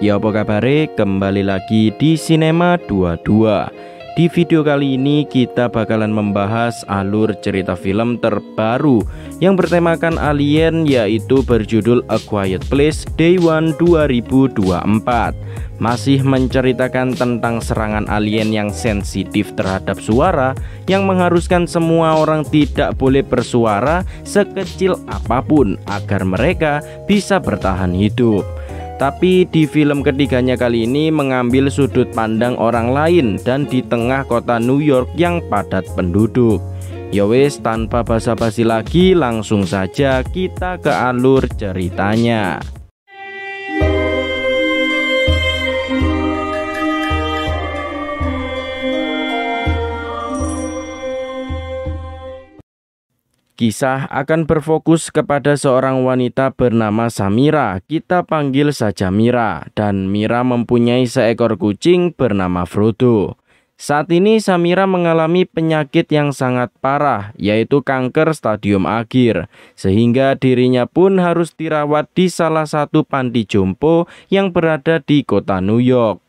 Ya apa kabare, kembali lagi di Sinema 22. Di video kali ini kita bakalan membahas alur cerita film terbaru yang bertemakan alien, yaitu berjudul A Quiet Place Day One 2024. Masih menceritakan tentang serangan alien yang sensitif terhadap suara, yang mengharuskan semua orang tidak boleh bersuara sekecil apapun agar mereka bisa bertahan hidup. Tapi di film ketiganya kali ini mengambil sudut pandang orang lain dan di tengah kota New York yang padat penduduk. Yowes, tanpa basa-basi lagi, langsung saja kita ke alur ceritanya. Kisah akan berfokus kepada seorang wanita bernama Samira, kita panggil saja Mira, dan Mira mempunyai seekor kucing bernama Frodo. Saat ini Samira mengalami penyakit yang sangat parah, yaitu kanker stadium akhir, sehingga dirinya pun harus dirawat di salah satu panti jompo yang berada di kota New York.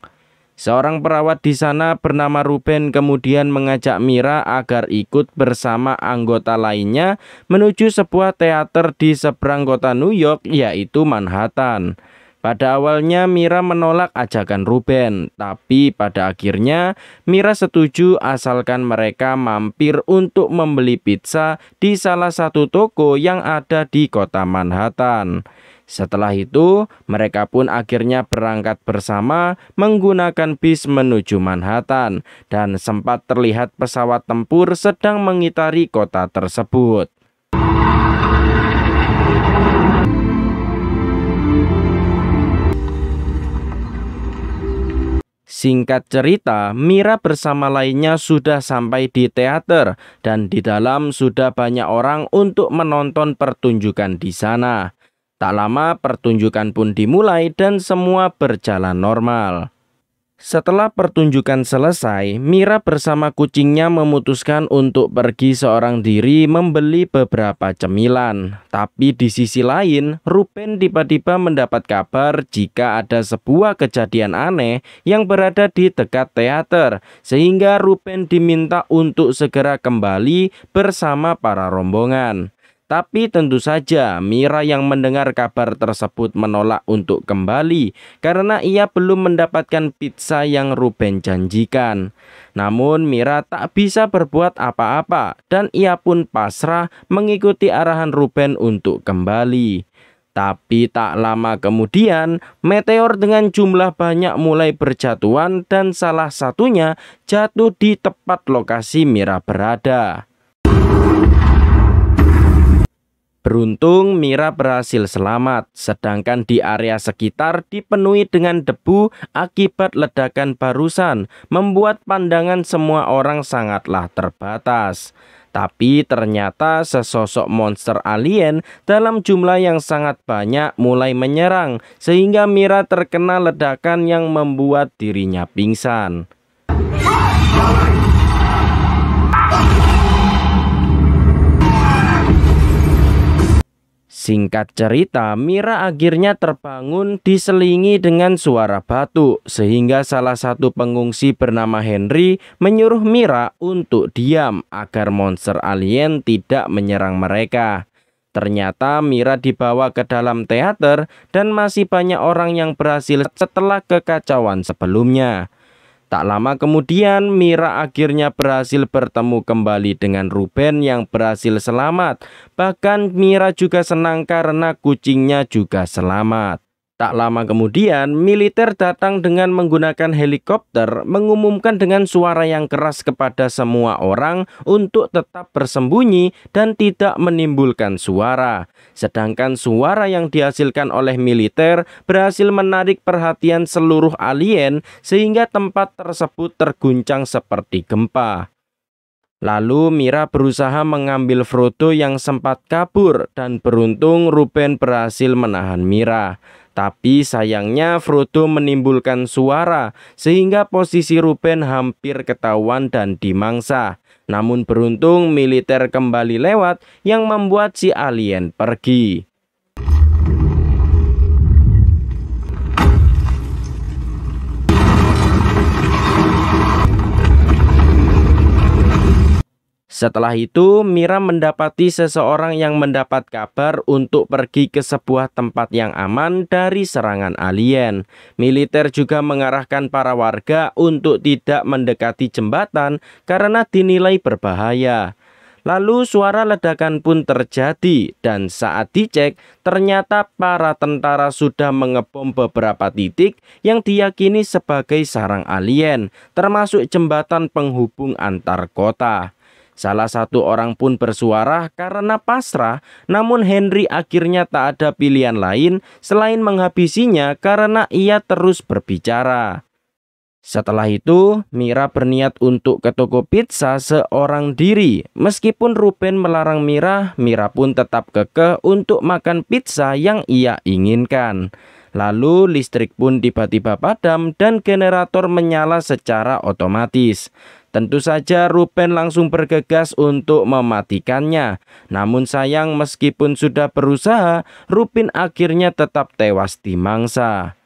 Seorang perawat di sana bernama Ruben kemudian mengajak Mira agar ikut bersama anggota lainnya menuju sebuah teater di seberang kota New York, yaitu Manhattan. Pada awalnya Mira menolak ajakan Ruben, tapi pada akhirnya Mira setuju asalkan mereka mampir untuk membeli pizza di salah satu toko yang ada di kota Manhattan. Setelah itu, mereka pun akhirnya berangkat bersama menggunakan bis menuju Manhattan, dan sempat terlihat pesawat tempur sedang mengitari kota tersebut. Singkat cerita, Mira bersama lainnya sudah sampai di teater, dan di dalam sudah banyak orang untuk menonton pertunjukan di sana. Tak lama pertunjukan pun dimulai dan semua berjalan normal. Setelah pertunjukan selesai, Mira bersama kucingnya memutuskan untuk pergi seorang diri membeli beberapa cemilan. Tapi di sisi lain, Ruben tiba-tiba mendapat kabar jika ada sebuah kejadian aneh yang berada di dekat teater, sehingga Ruben diminta untuk segera kembali bersama para rombongan. Tapi tentu saja Mira yang mendengar kabar tersebut menolak untuk kembali karena ia belum mendapatkan pizza yang Ruben janjikan. Namun Mira tak bisa berbuat apa-apa dan ia pun pasrah mengikuti arahan Ruben untuk kembali. Tapi tak lama kemudian meteor dengan jumlah banyak mulai berjatuhan dan salah satunya jatuh di tepat lokasi Mira berada. Beruntung Mira berhasil selamat, sedangkan di area sekitar dipenuhi dengan debu akibat ledakan barusan, membuat pandangan semua orang sangatlah terbatas. Tapi ternyata sesosok monster alien dalam jumlah yang sangat banyak mulai menyerang, sehingga Mira terkena ledakan yang membuat dirinya pingsan. Singkat cerita, Mira akhirnya terbangun diselingi dengan suara batuk, sehingga salah satu pengungsi bernama Henry menyuruh Mira untuk diam agar monster alien tidak menyerang mereka. Ternyata Mira dibawa ke dalam teater dan masih banyak orang yang berhasil setelah kekacauan sebelumnya. Tak lama kemudian Mira akhirnya berhasil bertemu kembali dengan Ruben yang berhasil selamat. Bahkan Mira juga senang karena kucingnya juga selamat. Tak lama kemudian militer datang dengan menggunakan helikopter mengumumkan dengan suara yang keras kepada semua orang untuk tetap bersembunyi dan tidak menimbulkan suara. Sedangkan suara yang dihasilkan oleh militer berhasil menarik perhatian seluruh alien sehingga tempat tersebut terguncang seperti gempa. Lalu Mira berusaha mengambil Frodo yang sempat kabur dan beruntung Ruben berhasil menahan Mira. Tapi sayangnya Frodo menimbulkan suara sehingga posisi Ruben hampir ketahuan dan dimangsa. Namun beruntung militer kembali lewat yang membuat si alien pergi. Setelah itu, Mira mendapati seseorang yang mendapat kabar untuk pergi ke sebuah tempat yang aman dari serangan alien. Militer juga mengarahkan para warga untuk tidak mendekati jembatan karena dinilai berbahaya. Lalu suara ledakan pun terjadi dan saat dicek, ternyata para tentara sudah mengebom beberapa titik yang diyakini sebagai sarang alien, termasuk jembatan penghubung antar kota. Salah satu orang pun bersuara karena pasrah, namun Henry akhirnya tak ada pilihan lain selain menghabisinya karena ia terus berbicara. Setelah itu, Mira berniat untuk ke toko pizza seorang diri. Meskipun Ruben melarang Mira, Mira pun tetap kekeh untuk makan pizza yang ia inginkan. Lalu listrik pun tiba-tiba padam dan generator menyala secara otomatis. Tentu saja Ruben langsung bergegas untuk mematikannya. Namun sayang meskipun sudah berusaha, Ruben akhirnya tetap tewas dimangsa.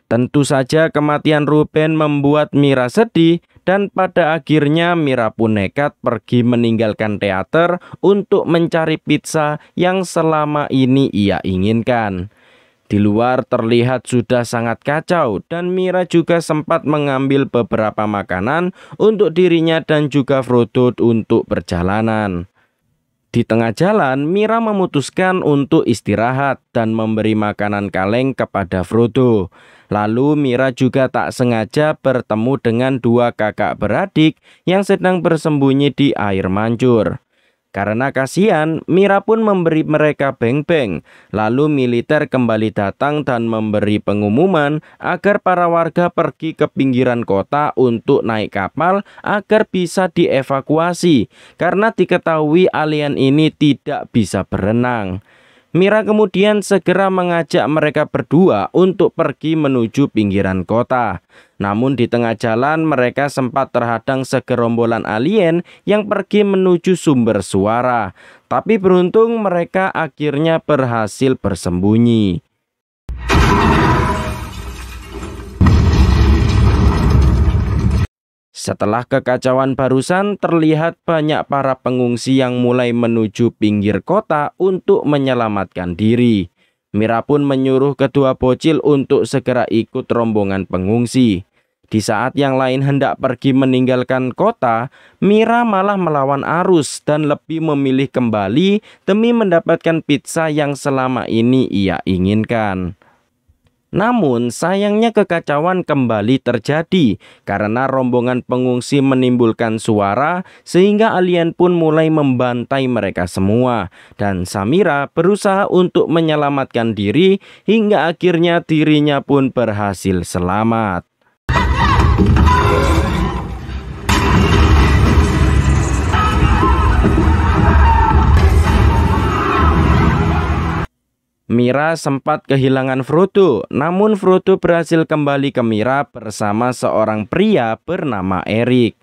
Tentu saja kematian Ruben membuat Mira sedih dan pada akhirnya Mira pun nekat pergi meninggalkan teater untuk mencari pizza yang selama ini ia inginkan. Di luar terlihat sudah sangat kacau dan Mira juga sempat mengambil beberapa makanan untuk dirinya dan juga Frodo untuk perjalanan. Di tengah jalan, Mira memutuskan untuk istirahat dan memberi makanan kaleng kepada Frodo. Lalu Mira juga tak sengaja bertemu dengan dua kakak beradik yang sedang bersembunyi di air mancur. Karena kasihan, Mira pun memberi mereka beng-beng. Lalu militer kembali datang dan memberi pengumuman agar para warga pergi ke pinggiran kota untuk naik kapal agar bisa dievakuasi. Karena diketahui alien ini tidak bisa berenang. Mira kemudian segera mengajak mereka berdua untuk pergi menuju pinggiran kota. Namun di tengah jalan mereka sempat terhadang segerombolan alien yang pergi menuju sumber suara. Tapi beruntung mereka akhirnya berhasil bersembunyi. Setelah kekacauan barusan, terlihat banyak para pengungsi yang mulai menuju pinggir kota untuk menyelamatkan diri. Mira pun menyuruh kedua bocil untuk segera ikut rombongan pengungsi. Di saat yang lain hendak pergi meninggalkan kota, Mira malah melawan arus dan lebih memilih kembali demi mendapatkan pizza yang selama ini ia inginkan. Namun sayangnya kekacauan kembali terjadi karena rombongan pengungsi menimbulkan suara sehingga alien pun mulai membantai mereka semua. Dan Samira berusaha untuk menyelamatkan diri hingga akhirnya dirinya pun berhasil selamat. Mira sempat kehilangan Frodo, namun Frodo berhasil kembali ke Mira bersama seorang pria bernama Erik.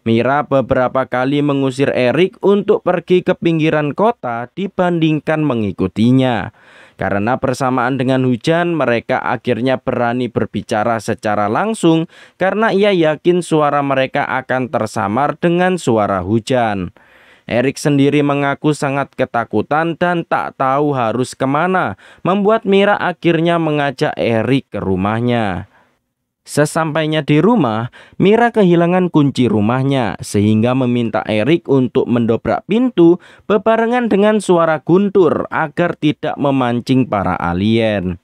Mira beberapa kali mengusir Erik untuk pergi ke pinggiran kota dibandingkan mengikutinya. Karena bersamaan dengan hujan, mereka akhirnya berani berbicara secara langsung karena ia yakin suara mereka akan tersamar dengan suara hujan. Erik sendiri mengaku sangat ketakutan dan tak tahu harus kemana, membuat Mira akhirnya mengajak Erik ke rumahnya. Sesampainya di rumah, Mira kehilangan kunci rumahnya sehingga meminta Erik untuk mendobrak pintu bebarengan dengan suara guntur agar tidak memancing para alien.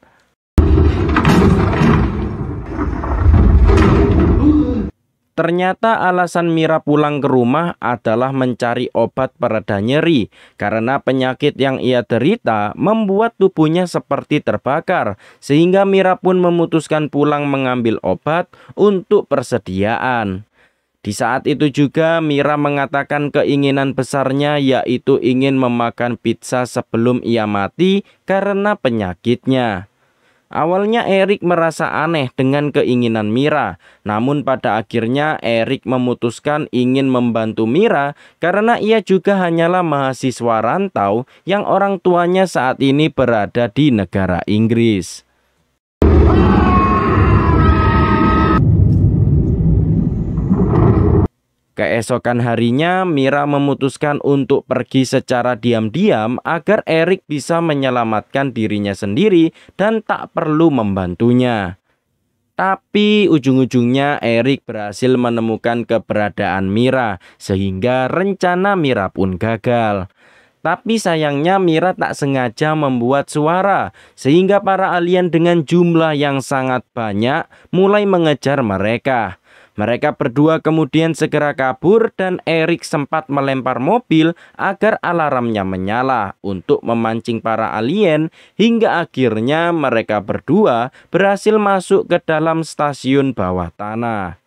Ternyata alasan Mira pulang ke rumah adalah mencari obat pereda nyeri karena penyakit yang ia derita membuat tubuhnya seperti terbakar sehingga Mira pun memutuskan pulang mengambil obat untuk persediaan. Di saat itu juga Mira mengatakan keinginan besarnya yaitu ingin memakan pizza sebelum ia mati karena penyakitnya. Awalnya Erik merasa aneh dengan keinginan Mira, namun pada akhirnya Erik memutuskan ingin membantu Mira karena ia juga hanyalah mahasiswa rantau yang orang tuanya saat ini berada di negara Inggris. Keesokan harinya, Mira memutuskan untuk pergi secara diam-diam agar Erik bisa menyelamatkan dirinya sendiri dan tak perlu membantunya. Tapi ujung-ujungnya Erik berhasil menemukan keberadaan Mira, sehingga rencana Mira pun gagal. Tapi sayangnya Mira tak sengaja membuat suara, sehingga para alien dengan jumlah yang sangat banyak mulai mengejar mereka. Mereka berdua kemudian segera kabur dan Erik sempat melempar mobil agar alarmnya menyala untuk memancing para alien, hingga akhirnya mereka berdua berhasil masuk ke dalam stasiun bawah tanah.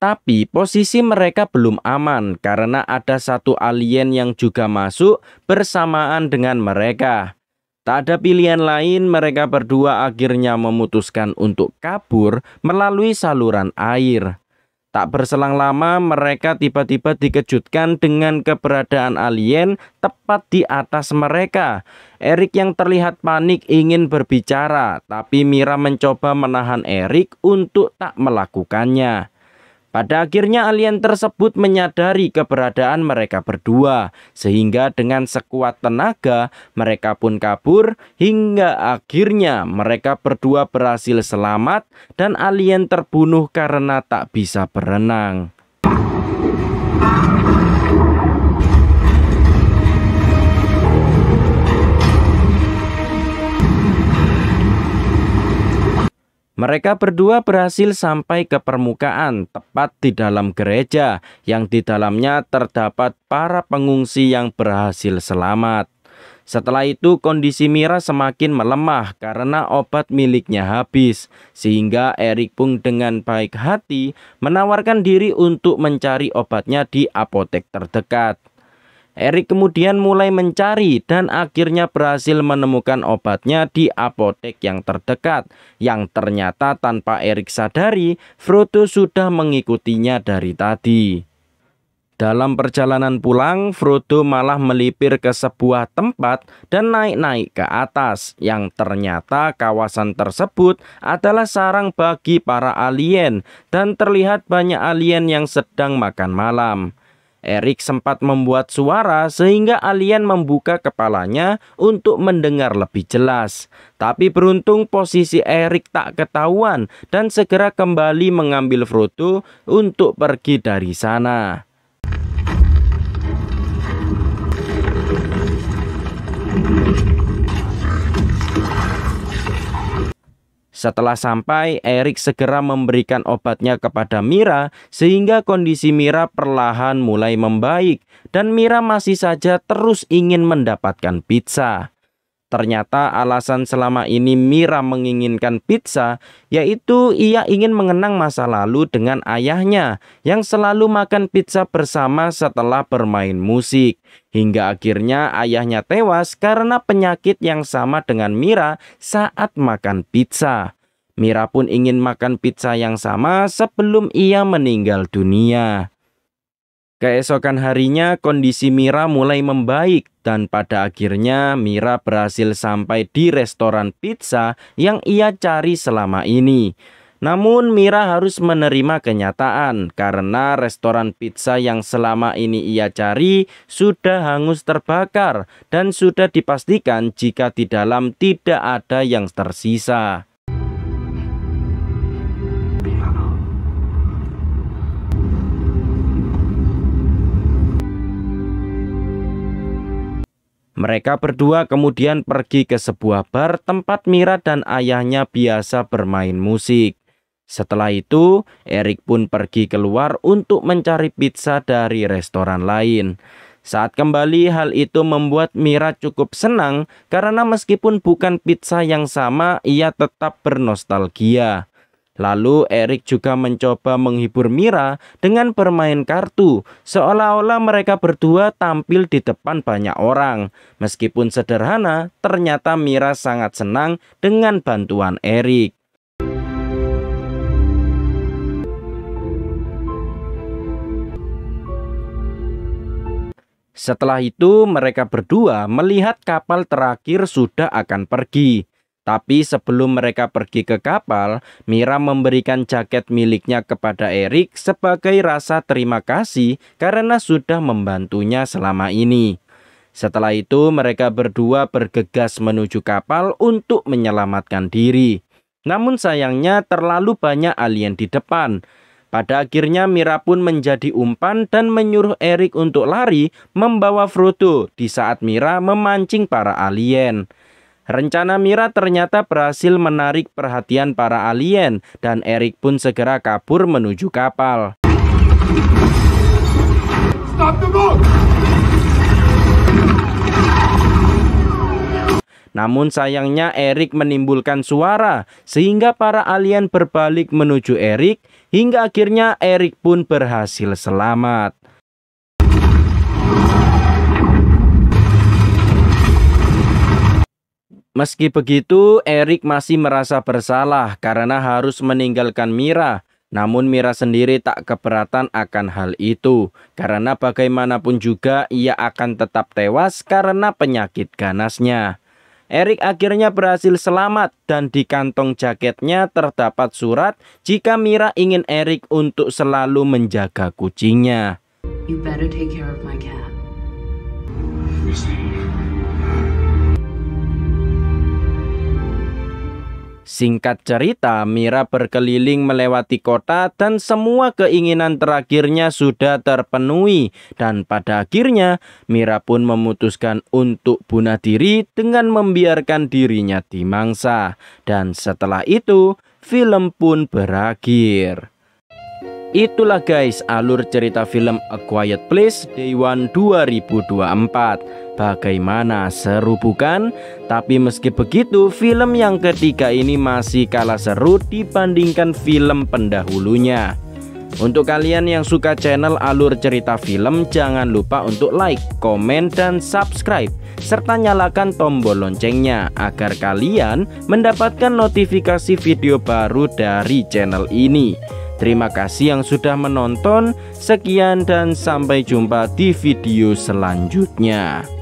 Tapi posisi mereka belum aman karena ada satu alien yang juga masuk bersamaan dengan mereka. Tak ada pilihan lain, mereka berdua akhirnya memutuskan untuk kabur melalui saluran air. Tak berselang lama, mereka tiba-tiba dikejutkan dengan keberadaan alien tepat di atas mereka. Erik yang terlihat panik ingin berbicara, tapi Mira mencoba menahan Erik untuk tak melakukannya. Pada akhirnya alien tersebut menyadari keberadaan mereka berdua, sehingga dengan sekuat tenaga mereka pun kabur, hingga akhirnya mereka berdua berhasil selamat dan alien terbunuh karena tak bisa berenang. Mereka berdua berhasil sampai ke permukaan, tepat di dalam gereja, yang di dalamnya terdapat para pengungsi yang berhasil selamat. Setelah itu kondisi Mira semakin melemah karena obat miliknya habis, sehingga Erik pun dengan baik hati menawarkan diri untuk mencari obatnya di apotek terdekat. Erik kemudian mulai mencari dan akhirnya berhasil menemukan obatnya di apotek yang terdekat, yang ternyata tanpa Erik sadari, Frodo sudah mengikutinya dari tadi. Dalam perjalanan pulang, Frodo malah melipir ke sebuah tempat dan naik-naik ke atas, yang ternyata kawasan tersebut adalah sarang bagi para alien dan terlihat banyak alien yang sedang makan malam. Erik sempat membuat suara sehingga alien membuka kepalanya untuk mendengar lebih jelas. Tapi beruntung posisi Erik tak ketahuan dan segera kembali mengambil Frodo untuk pergi dari sana. Setelah sampai, Erik segera memberikan obatnya kepada Mira sehingga kondisi Mira perlahan mulai membaik dan Mira masih saja terus ingin mendapatkan pizza. Ternyata alasan selama ini Mira menginginkan pizza yaitu ia ingin mengenang masa lalu dengan ayahnya yang selalu makan pizza bersama setelah bermain musik. Hingga akhirnya ayahnya tewas karena penyakit yang sama dengan Mira saat makan pizza. Mira pun ingin makan pizza yang sama sebelum ia meninggal dunia. Keesokan harinya kondisi Mira mulai membaik dan pada akhirnya Mira berhasil sampai di restoran pizza yang ia cari selama ini. Namun Mira harus menerima kenyataan karena restoran pizza yang selama ini ia cari sudah hangus terbakar dan sudah dipastikan jika di dalam tidak ada yang tersisa. Mereka berdua kemudian pergi ke sebuah bar tempat Mira dan ayahnya biasa bermain musik. Setelah itu, Erik pun pergi keluar untuk mencari pizza dari restoran lain. Saat kembali, hal itu membuat Mira cukup senang karena meskipun bukan pizza yang sama, ia tetap bernostalgia. Lalu Erik juga mencoba menghibur Mira dengan bermain kartu, seolah-olah mereka berdua tampil di depan banyak orang. Meskipun sederhana, ternyata Mira sangat senang dengan bantuan Erik. Setelah itu mereka berdua melihat kapal terakhir sudah akan pergi. Tapi sebelum mereka pergi ke kapal, Mira memberikan jaket miliknya kepada Eric sebagai rasa terima kasih karena sudah membantunya selama ini. Setelah itu mereka berdua bergegas menuju kapal untuk menyelamatkan diri. Namun sayangnya terlalu banyak alien di depan. Pada akhirnya Mira pun menjadi umpan dan menyuruh Eric untuk lari membawa Frodo di saat Mira memancing para alien. Rencana Mira ternyata berhasil menarik perhatian para alien dan Eric pun segera kabur menuju kapal. Stop the boat! Namun sayangnya Eric menimbulkan suara sehingga para alien berbalik menuju Eric hingga akhirnya Eric pun berhasil selamat. Meski begitu, Eric masih merasa bersalah karena harus meninggalkan Mira. Namun Mira sendiri tak keberatan akan hal itu, karena bagaimanapun juga ia akan tetap tewas karena penyakit ganasnya. Eric akhirnya berhasil selamat dan di kantong jaketnya terdapat surat jika Mira ingin Eric untuk selalu menjaga kucingnya. You better take care of my cat. Singkat cerita, Mira berkeliling melewati kota dan semua keinginan terakhirnya sudah terpenuhi. Dan pada akhirnya, Mira pun memutuskan untuk bunuh diri dengan membiarkan dirinya dimangsa. Dan setelah itu, film pun berakhir. Itulah guys alur cerita film A Quiet Place Day One 2024. Bagaimana, seru bukan? Tapi meski begitu, film yang ketiga ini masih kalah seru dibandingkan film pendahulunya. Untuk kalian yang suka channel alur cerita film, jangan lupa untuk like, komen, dan subscribe serta nyalakan tombol loncengnya agar kalian mendapatkan notifikasi video baru dari channel ini. Terima kasih yang sudah menonton. Sekian dan sampai jumpa di video selanjutnya.